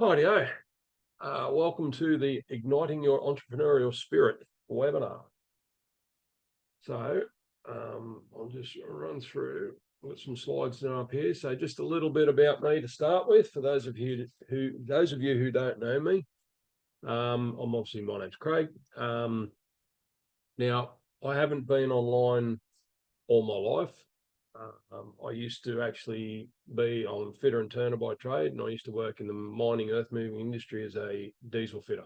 Rightio. Welcome to the Igniting Your Entrepreneurial Spirit webinar. So I'll just run through with some slides now up here. So just a little bit about me to start with, for those of you who don't know me. My name's Craig. Now I haven't been online all my life. I used to actually I'm a fitter and turner by trade, and I used to work in the mining earth moving industry as a diesel fitter.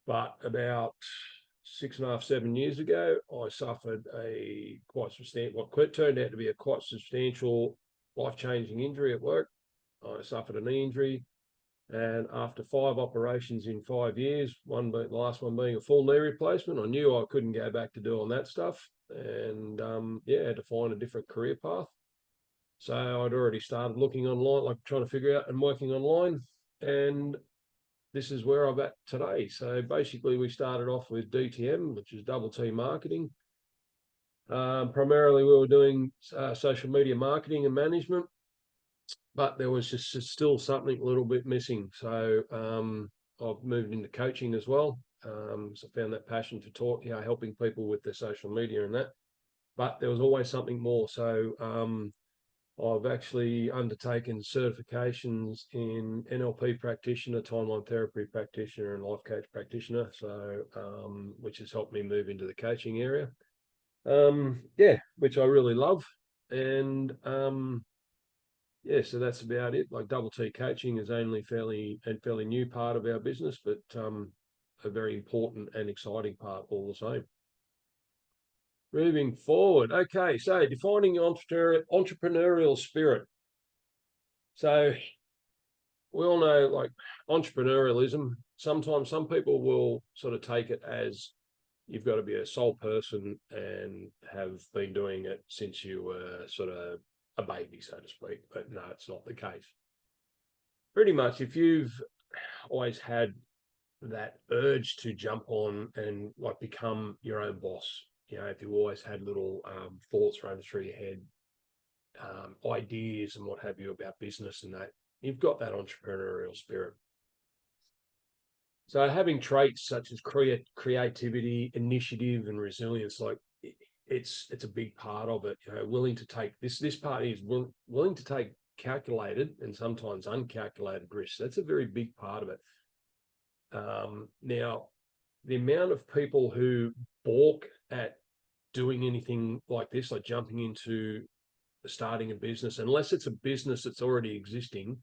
But about 6.5, 7 years ago, I suffered a quite substantial, what turned out to be a quite substantial life-changing injury at work. I suffered a knee injury, and after 5 operations in 5 years, the last one being a full knee replacement, I knew I couldn't go back to doing that stuff, and had to find a different career path. So I'd already started looking online, like trying to figure out and working online, and this is where I'm at today. So basically, we started off with DTM, which is double T marketing. Primarily, we were doing social media marketing and management, but there was just still something a little bit missing. So I've moved into coaching as well. So I found that passion for helping people with their social media and that. But there was always something more. So I've actually undertaken certifications in NLP practitioner, timeline therapy practitioner, and life coach practitioner. So which has helped me move into the coaching area. Which I really love. And so that's about it. Like double T coaching is only fairly new part of our business, but a very important and exciting part all the same. Moving forward. Okay, so defining entrepreneurial spirit. So we all know, like, entrepreneurialism, sometimes some people will sort of take it as you've got to be a sole person and have been doing it since you were sort of a baby, so to speak. But no, it's not the case. Pretty much, if you've always had that urge to jump on and like become your own boss, if you always had little thoughts running through your head, ideas and what have you about business and that, you've got that entrepreneurial spirit. So having traits such as creativity, initiative, and resilience, like it's a big part of it. Willing to take this part is willing to take calculated and sometimes uncalculated risks. That's a very big part of it. Now, the amount of people who balk at doing anything like this, like jumping into starting a business, unless it's a business that's already existing,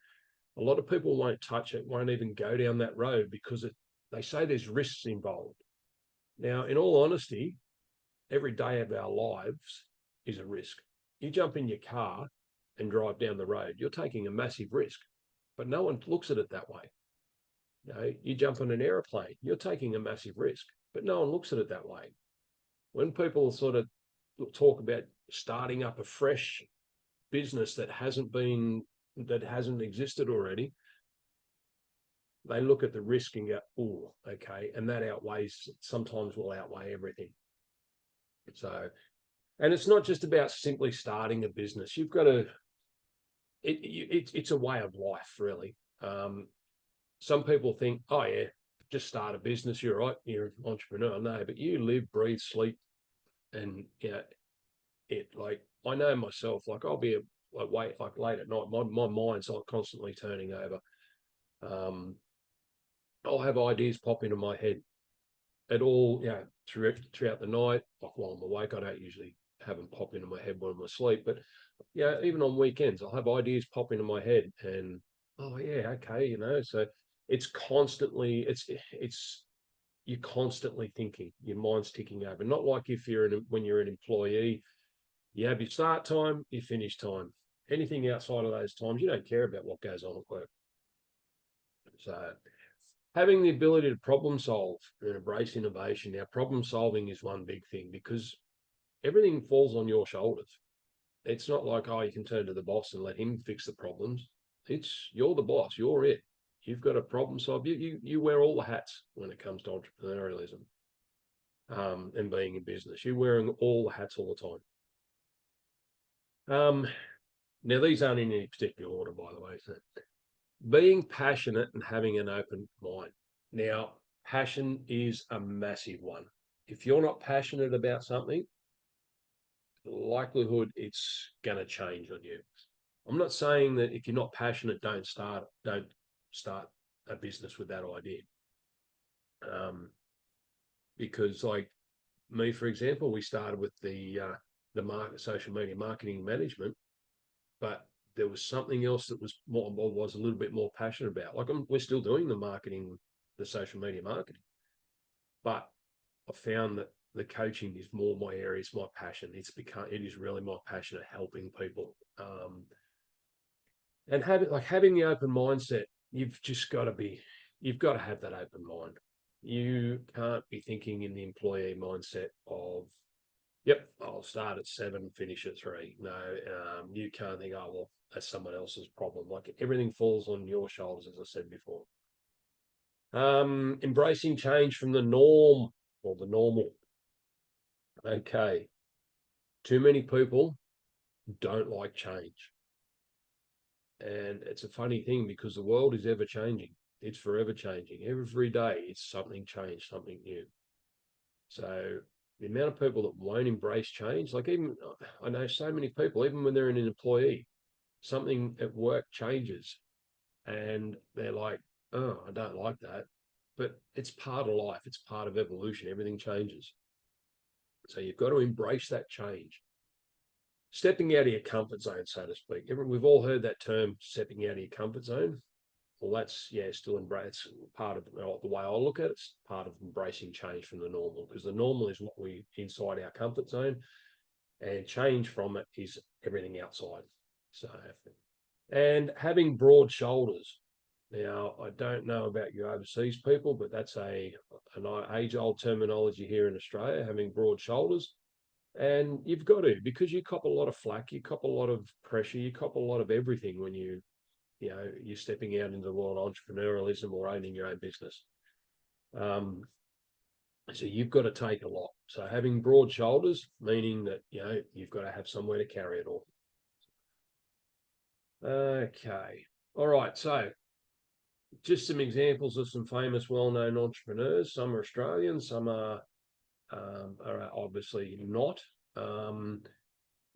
a lot of people won't touch it, won't even go down that road because they say there's risks involved. Now, in all honesty, every day of our lives is a risk. You jump in your car and drive down the road, you're taking a massive risk, but no one looks at it that way. You jump on an airplane, you're taking a massive risk, but no one looks at it that way. When people sort of talk about starting up a fresh business that hasn't existed already, they look at the risk and go, oh, okay, and that sometimes will outweigh everything. So, and it's not just about simply starting a business. You've got to, it's a way of life, really. Some people think, oh yeah, just start a business, you're right, you're an entrepreneur. No, but you live, breathe, sleep, and like, I know myself, like I'll be late at night, my mind's like constantly turning over. I'll have ideas pop into my head at all, throughout the night. Like while I'm awake, I don't usually have them pop into my head when I'm asleep, but even on weekends, I'll have ideas pop into my head, and oh yeah, okay, so it's constantly, you're constantly thinking, your mind's ticking over. Not like when you're an employee, you have your start time, your finish time. Anything outside of those times, you don't care about what goes on at work. So having the ability to problem solve and embrace innovation. Now, problem solving is one big thing because everything falls on your shoulders. It's not like, oh, you can turn to the boss and let him fix the problems. You're the boss, you're it. You've got a problem solve. You wear all the hats when it comes to entrepreneurialism and being in business. You're wearing all the hats all the time. Now, these aren't in any particular order, by the way. So being passionate and having an open mind. Now, passion is a massive one. If you're not passionate about something, the likelihood it's going to change on you. I'm not saying that if you're not passionate, don't start a business with that idea. Because like me, for example, we started with the social media marketing management, but there was something else that was was a little bit more passionate about. Like we're still doing the marketing, the social media marketing, but I found that the coaching is more my area. It's my passion. It is really my passion at helping people. And having the open mindset, you've got to have that open mind. You can't be thinking in the employee mindset of, yep, I'll start at 7, finish at 3. No, you can't think, oh, well, that's someone else's problem. Like everything falls on your shoulders, as I said before. Embracing change from the norm or the normal. Okay. Too many people don't like change. And it's a funny thing because the world is ever changing. It's forever changing. Every day it's something changed, something new. So the amount of people that won't embrace change, like even I know so many people, even when they're an employee, something at work changes and they're like, oh, I don't like that. But it's part of life. It's part of evolution. Everything changes. So you've got to embrace that change. Stepping out of your comfort zone, so to speak. We've all heard that term, stepping out of your comfort zone. Well, that's, still embrace part of the way I look at it. It's part of embracing change from the normal, because the normal is what we inside our comfort zone, and change from it is everything outside. So, and having broad shoulders. Now, I don't know about you overseas people, but that's an age-old terminology here in Australia, having broad shoulders. And you've got to, because you cop a lot of flack, you cop a lot of pressure, you cop a lot of everything when you're stepping out into the world of entrepreneurialism or owning your own business. So you've got to take a lot. So having broad shoulders, meaning that, you've got to have somewhere to carry it all. Okay. All right. So just some examples of some famous, well-known entrepreneurs. Some are Australian, some are obviously not.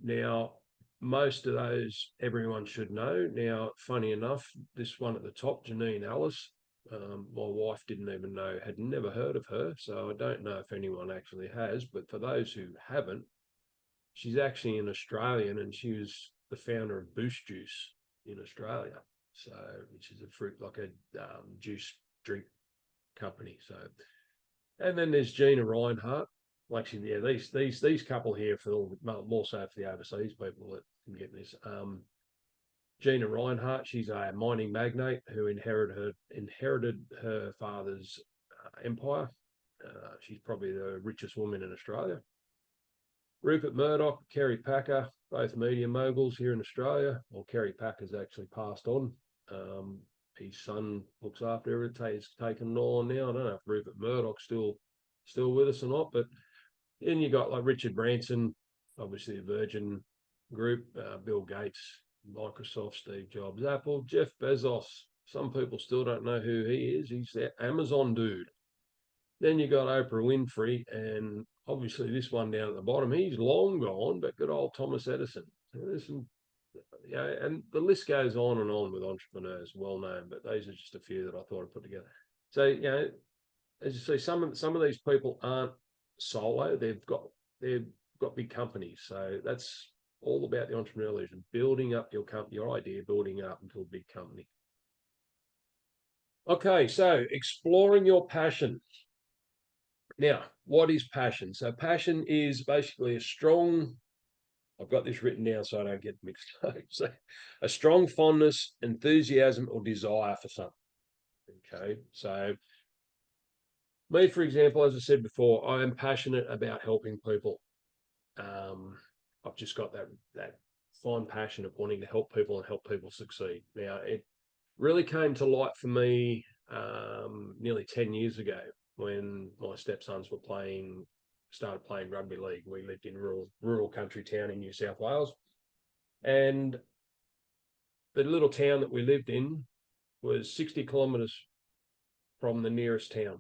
Now, most of those everyone should know. Now, funny enough, this one at the top, Janine Allis, my wife had never heard of her, so I don't know if anyone actually has. But for those who haven't, she's actually an Australian, and she was the founder of Boost Juice in Australia. So, which is a fruit, like a juice drink company. So, and then there's Gina Reinhart. Like these couple here more so for the overseas people that can get this. Gina Reinhart, she's a mining magnate who inherited her father's empire. She's probably the richest woman in Australia. Rupert Murdoch, Kerry Packer, both media moguls here in Australia. Well, Kerry Packer's actually passed on. His son looks after everything. He's taken on now. I don't know if Rupert Murdoch's still with us or not, but then you got like Richard Branson, obviously the Virgin Group, Bill Gates, Microsoft, Steve Jobs, Apple, Jeff Bezos. Some people still don't know who he is. He's the Amazon dude. Then you got Oprah Winfrey, and obviously this one down at the bottom, he's long gone, but good old Thomas Edison. There's some, and the list goes on and on with entrepreneurs, well known, but those are just a few that I thought I'd put together. So, as you see, some of these people aren't solo. They've got big companies. So that's all about the entrepreneurial, building up your idea, building up into a big company. Okay, so exploring your passion. Now, what is passion? So passion is basically I've got this written down so I don't get mixed up. So a strong fondness, enthusiasm, or desire for something. Okay, so me, for example, as I said before, I am passionate about helping people. I've just got that fine passion of wanting to help people and help people succeed. Now, it really came to light for me nearly 10 years ago when my stepsons started playing rugby league. We lived in rural country town in New South Wales, and the little town that we lived in, was 60 kilometers from the nearest town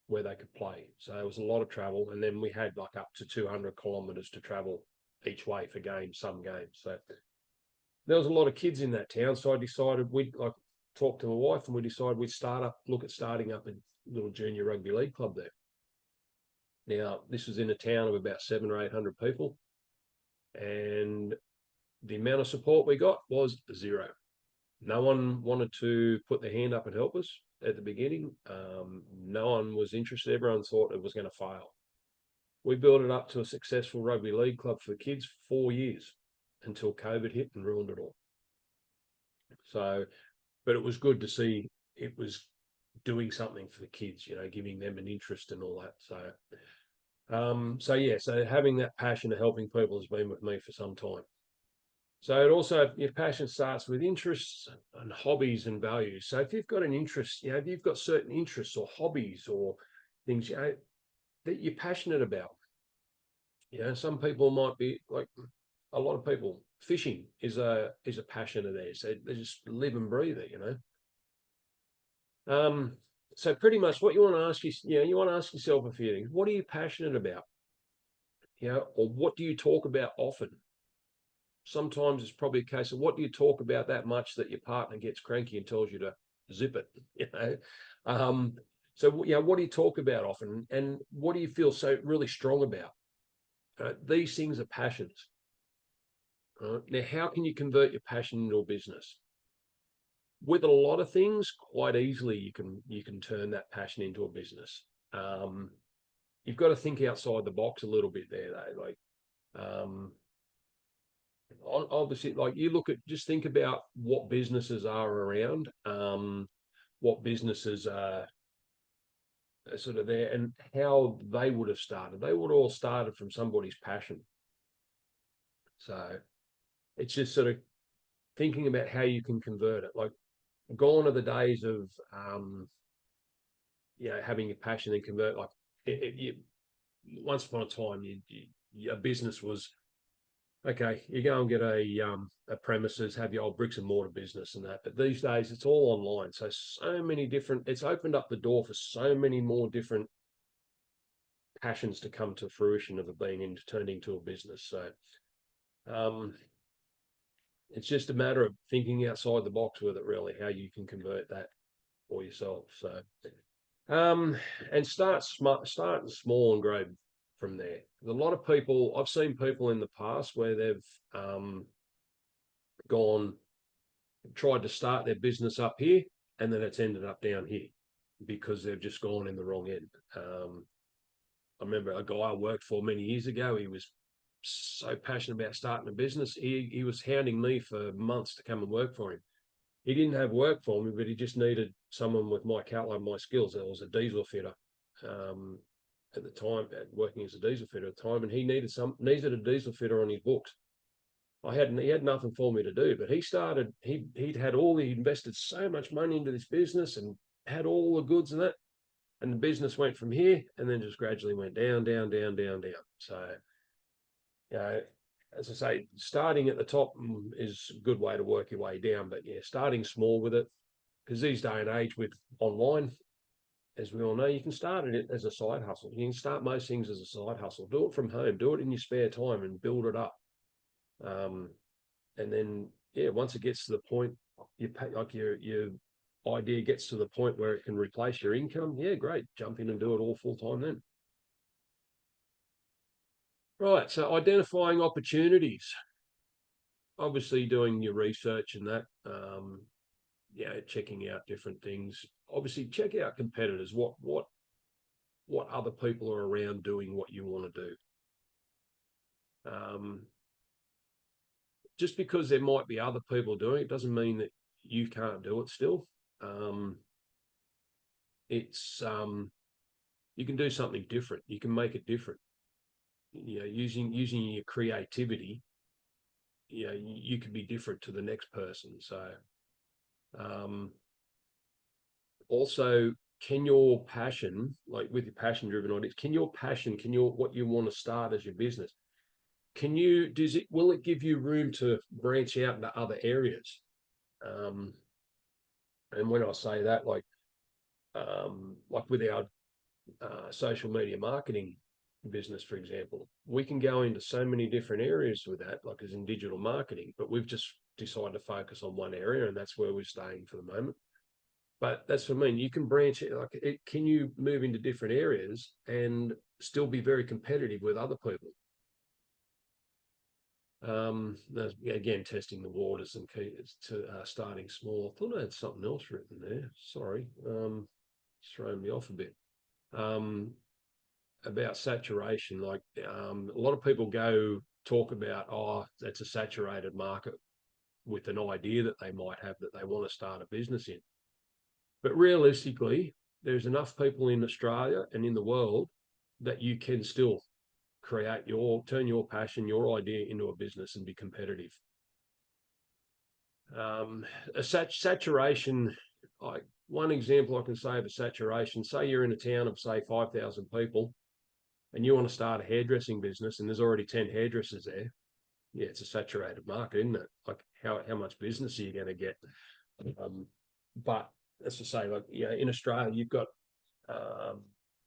where they could play. So it was a lot of travel. And then we had like up to 200 kilometers to travel each way for games, some games. So there was a lot of kids in that town. So I decided we'd like talk to my wife and we decided we'd look at starting up a little junior rugby league club there. Now, this was in a town of about 700 or 800 people. And the amount of support we got was zero. No one wanted to put their hand up and help us at the beginning. No one was interested. Everyone thought it was going to fail. We built it up to a successful rugby league club for kids for 4 years until COVID hit and ruined it all. So, but it was good to see it was doing something for the kids, you know, giving them an interest and all that. So having that passion of helping people has been with me for some time. So it also, your passion starts with interests and hobbies and values. So if you've got an interest, you know, if you've got certain interests or hobbies or things, you know, that you're passionate about, you know, some people might be like a lot of people, fishing is a passion of theirs. They just live and breathe it, you know. So pretty much what you want to ask you want to ask yourself a few things. What are you passionate about? You know, or what do you talk about often? Sometimes it's probably a case of what do you talk about that much that your partner gets cranky and tells you to zip it, you know. So you know, what do you talk about often, and what do you feel so really strong about? These things are passions. Now, how can you convert your passion into a business? With a lot of things, quite easily you can turn that passion into a business. You've got to think outside the box a little bit there, though. Like, obviously, like you look at, just think about what businesses are around, what businesses are sort of there, and how they would have started. They would have all started from somebody's passion. So it's just sort of thinking about how you can convert it. Like, gone are the days of you know, having a passion and convert. Like once upon a time, a business was okay. You go and get a premises, have your old bricks and mortar business and that. But these days, it's all online. So many different. It's opened up the door for so many more different passions to come to fruition of it being turned into a business. So it's just a matter of thinking outside the box with it, really, how you can convert that for yourself. So and start small and grow from there. There's a lot of people, I've seen people in the past where they've tried to start their business up here, and then it's ended up down here because they've just gone in the wrong end. I remember a guy I worked for many years ago. He was so passionate about starting a business. He was hounding me for months to come and work for him. He didn't have work for me, but he just needed someone with my catalogue, my skills. I was a diesel fitter at the time, working as a diesel fitter at the time, and he needed a diesel fitter on his books. He had nothing for me to do, but he'd invested so much money into this business and had all the goods and that, and the business went from here and then just gradually went down, down, down, down, down. So, you know, as I say, starting at the top is a good way to work your way down, but yeah, starting small with it, because these day and age with online, as we all know, you can start it as a side hustle. You can start most things as a side hustle. Do it from home. Do it in your spare time and build it up. And then, yeah, once it gets to the point, your idea gets to the point where it can replace your income. Yeah, great. Jump in and do it all full time then. Right. So identifying opportunities. Obviously, doing your research and that. Checking out different things. Obviously, check out competitors. What other people are around doing what you want to do. Just because there might be other people doing it doesn't mean that you can't do it still. You can do something different. You can make it different. You know, using your creativity, you know, you could be different to the next person. So also, can your passion, like with your passion driven audience, what you want to start as your business, will it give you room to branch out into other areas? And when I say that, like with our social media marketing business, for example, we can go into so many different areas with that, like as in digital marketing, but we've just decided to focus on one area, and that's where we're staying for the moment. But that's what I mean. You can branch it, can you move into different areas and still be very competitive with other people? Again, testing the waters and key to starting small. I thought I had something else written there. Sorry, it's thrown me off a bit. About saturation, a lot of people go talk about, oh, that's a saturated market, with an idea that they might have that they want to start a business in. But realistically, there's enough people in Australia and in the world that you can still turn your passion, your idea into a business and be competitive. A saturation, like one example I can say of a saturation, say you're in a town of say 5,000 people and you want to start a hairdressing business and there's already 10 hairdressers there. Yeah, it's a saturated market, isn't it? Like how much business are you going to get? But as to say, like, in Australia, you've got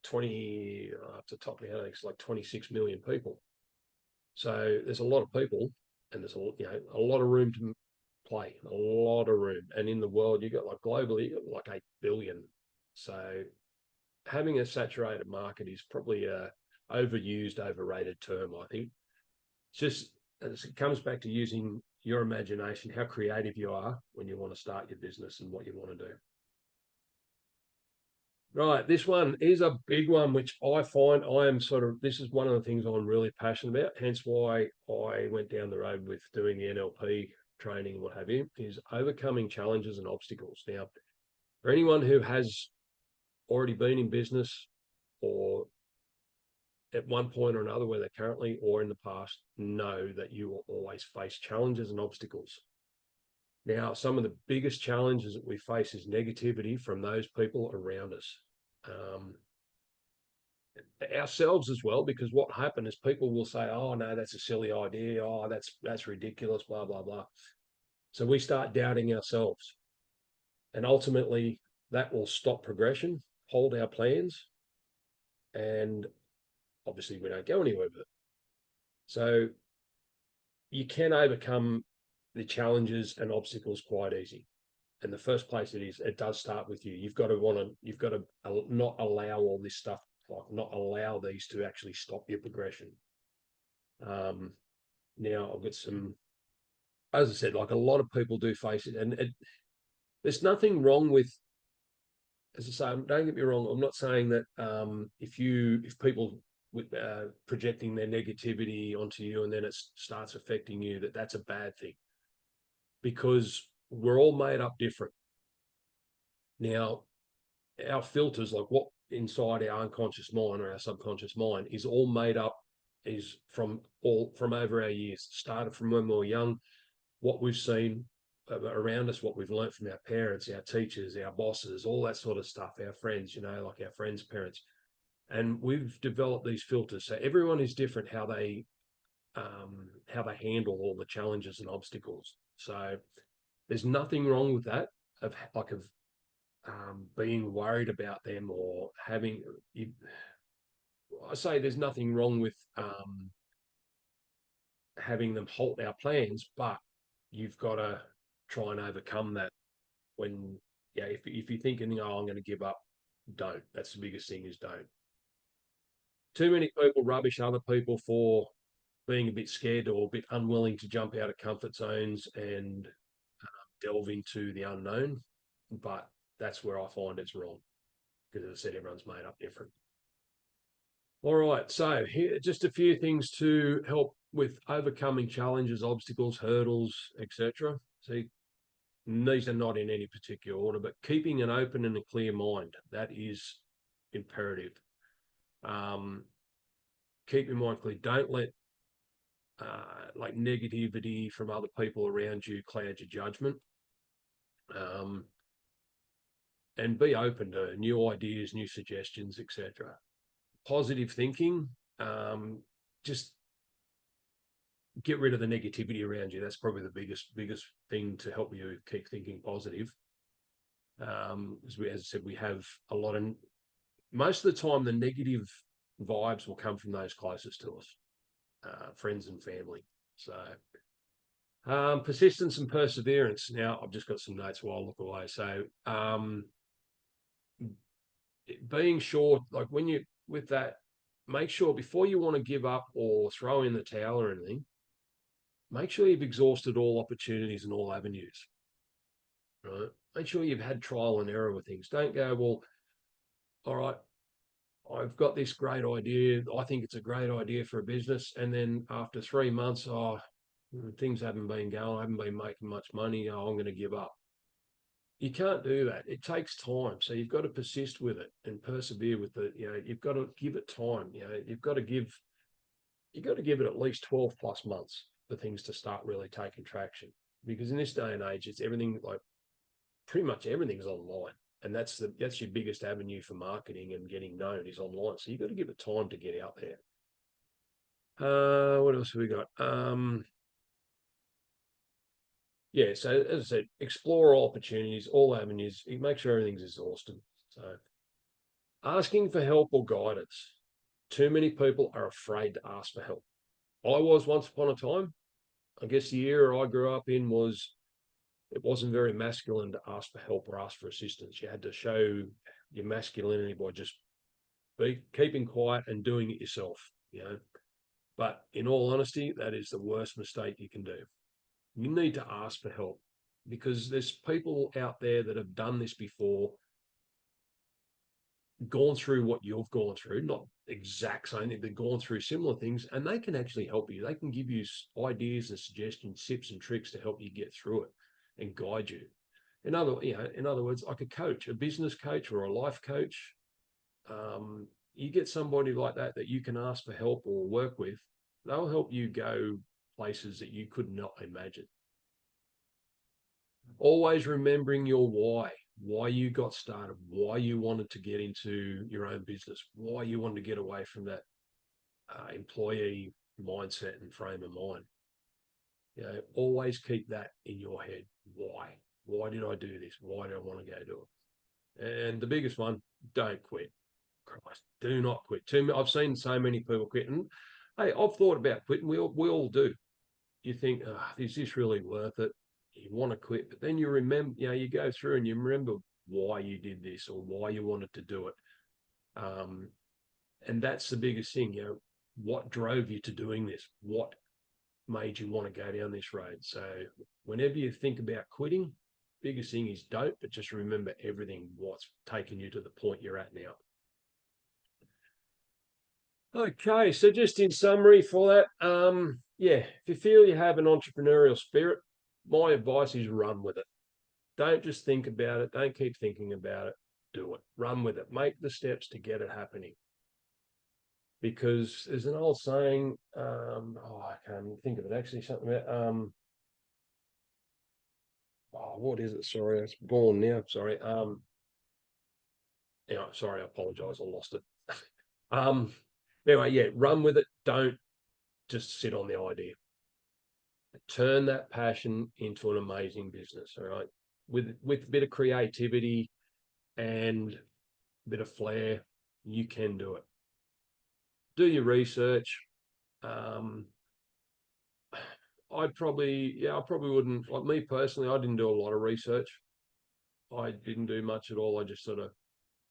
20 up the top of my head, it's like 26 million people. So there's a lot of people, and there's a lot of room to play, a lot of room. And in the world, you got like globally, you got like 8 billion. So having a saturated market is probably a overused, overrated term, I think. It's just, it comes back to using your imagination, how creative you are when you want to start your business and what you want to do. Right, this one is a big one, which I find this is one of the things I'm really passionate about, hence why I went down the road with doing the NLP training and what have you, is overcoming challenges and obstacles. Now, for anyone who has already been in business or at one point or another, whether currently or in the past, know that you will always face challenges and obstacles. Now, some of the biggest challenges that we face is negativity from those people around us. Ourselves as well, because what happened is people will say, oh, no, that's a silly idea. Oh, that's ridiculous, blah, blah, blah. So we start doubting ourselves. And ultimately, that will stop progression, hold our plans, and obviously we don't go anywhere with it. So you can overcome the challenges and obstacles quite easy. And the first place it does start with you. You've got to not allow all this stuff, like not allow these to actually stop your progression. Now I've got some, as I said, like a lot of people do face it, and there's nothing wrong with, as I say, don't get me wrong, I'm not saying that if people with projecting their negativity onto you and then it starts affecting you, that's a bad thing, because we're all made up different. Now, our filters, like what inside our unconscious mind or our subconscious mind, is all made up, is from over our years. Started from when we were young, what we've seen around us, what we've learned from our parents, our teachers, our bosses, all that sort of stuff, our friends, like our friends' parents. And we've developed these filters. So everyone is different how they handle all the challenges and obstacles. So there's nothing wrong with that, of being worried about them or having. I say there's nothing wrong with having them halt our plans, but you've got to try and overcome that. When if you're thinking, oh, I'm going to give up, don't. That's the biggest thing, is don't. Too many people rubbish other people for being a bit scared or a bit unwilling to jump out of comfort zones and delve into the unknown. But that's where I find it's wrong, because as I said, everyone's made up different. All right, so here just a few things to help with overcoming challenges, obstacles, hurdles, etc. See, these are not in any particular order, but keeping an open and a clear mind, that is imperative. Keep your mind clear. Don't let like negativity from other people around you cloud your judgment. And be open to new ideas, new suggestions, etc. Positive thinking, just get rid of the negativity around you. That's probably the biggest thing to help you keep thinking positive. As I said, we have a lot of, most of the time, the negative vibes will come from those closest to us, friends and family. So persistence and perseverance. Now, I've just got some notes while I look away. So being sure, like when you, with that, make sure before you want to give up or throw in the towel or anything, make sure you've exhausted all opportunities and all avenues, right? Make sure you've had trial and error with things. Don't go, well, all right, I've got this great idea. I think it's a great idea for a business. And then after 3 months, oh, things haven't been going. I haven't been making much money. Oh, I'm going to give up. You can't do that. It takes time. So you've got to persist with it and persevere with it. You've got to give it time. You've got to give it at least 12 plus months for things to start really taking traction. Because in this day and age, it's everything, like pretty much everything's online. And that's your biggest avenue for marketing and getting known is online. So you've got to give it time to get out there. What else have we got? Yeah, so as I said, explore all opportunities, all avenues. Make sure everything's exhausted. So asking for help or guidance. Too many people are afraid to ask for help. I was once upon a time. I guess the era I grew up in it wasn't very masculine to ask for help or ask for assistance. You had to show your masculinity by just keeping quiet and doing it yourself, But in all honesty, that is the worst mistake you can do. You need to ask for help because there's people out there that have done this before, gone through what you've gone through, not exact same thing, they've gone through similar things, and they can actually help you. They can give you ideas and suggestions, tips and tricks to help you get through it and guide you. In other words, like a coach, a business coach or a life coach, you get somebody like that you can ask for help or work with. They'll help you go places that you could not imagine. Always remembering your why you got started, why you wanted to get into your own business, why you wanted to get away from that employee mindset and frame of mind. Always keep that in your head. Why? Why did I do this? Why do I want to go do it? And the biggest one, don't quit. Christ, do not quit. I've seen so many people quit, and hey, I've thought about quitting. We all do. You think, is this really worth it? You want to quit, but then you remember, you go through and you remember why you did this or why you wanted to do it. And that's the biggest thing, what drove you to doing this? What made you want to go down this road? So whenever you think about quitting, biggest thing is don't, but just remember everything, what's taken you to the point you're at now. Okay, so just in summary for that, if you feel you have an entrepreneurial spirit, my advice is run with it. Don't just think about it. Don't keep thinking about it. Do it. Run with it. Make the steps to get it happening. Because there's an old saying, I can't think of it actually, something about, what is it? Sorry, it's gone now. Sorry. Sorry, I apologize. I lost it. Anyway, run with it. Don't just sit on the idea. Turn that passion into an amazing business. All right. With a bit of creativity and a bit of flair, you can do it. Do your research. I probably wouldn't, like me personally, I didn't do a lot of research. I didn't do much at all. I just sort of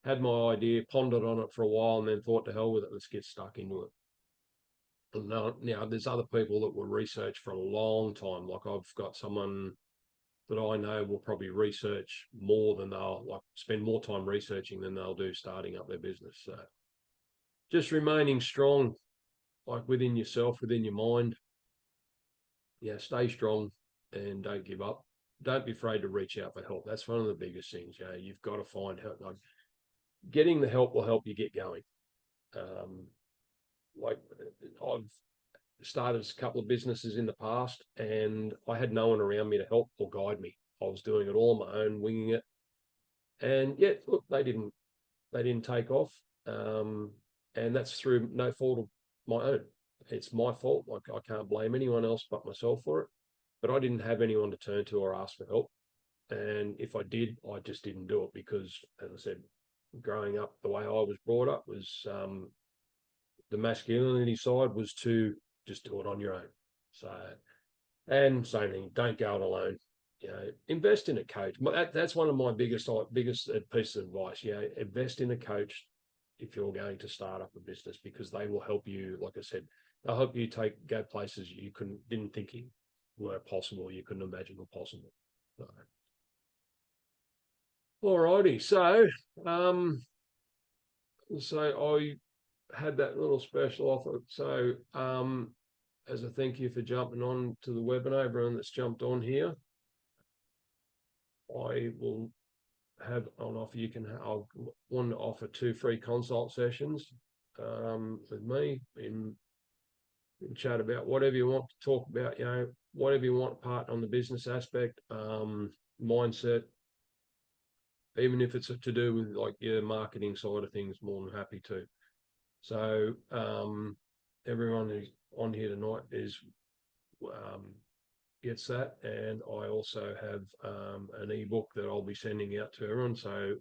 had my idea, pondered on it for a while, and then thought, to hell with it, let's get stuck into it. Now, there's other people that will research for a long time. Like I've got someone that I know will probably research more than they'll spend more time researching than they'll do starting up their business. So just remaining strong, like within yourself, within your mind. Stay strong and don't give up. Don't be afraid to reach out for help. That's one of the biggest things. You've got to find help. Like getting the help will help you get going. Like I've started a couple of businesses in the past and I had no one around me to help or guide me. I was doing it all on my own, winging it. And look, they didn't take off. And that's through no fault of my own. It's my fault. Like I can't blame anyone else but myself for it. But I didn't have anyone to turn to or ask for help. And if I did, I just didn't do it because, as I said, growing up, the way I was brought up was the masculinity side was to just do it on your own. So, and same thing, don't go it alone. You know, invest in a coach. That's one of my biggest pieces of advice. You know, invest in a coach if you're going to start up a business, because they will help you. Like I said, they'll help you go places you didn't think were possible, you couldn't imagine were possible. So, all righty. So I had that little special offer. So as a thank you for jumping on to the webinar, everyone that's jumped on here, I will have on offer. I'll want to offer 2 free consult sessions with me in chat about whatever you want to talk about, you know, whatever you want, part on the business aspect, mindset, even if it's to do with like your marketing side of things, more than happy to. So everyone who's on here tonight gets that, and I also have an ebook that I'll be sending out to everyone. So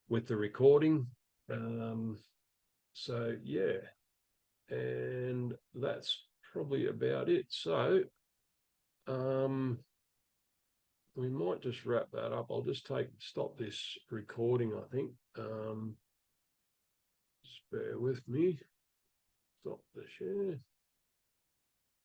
with the recording, so yeah, and that's probably about it. So we might just wrap that up. I'll just stop this recording, I think. Just bear with me. Stop the share.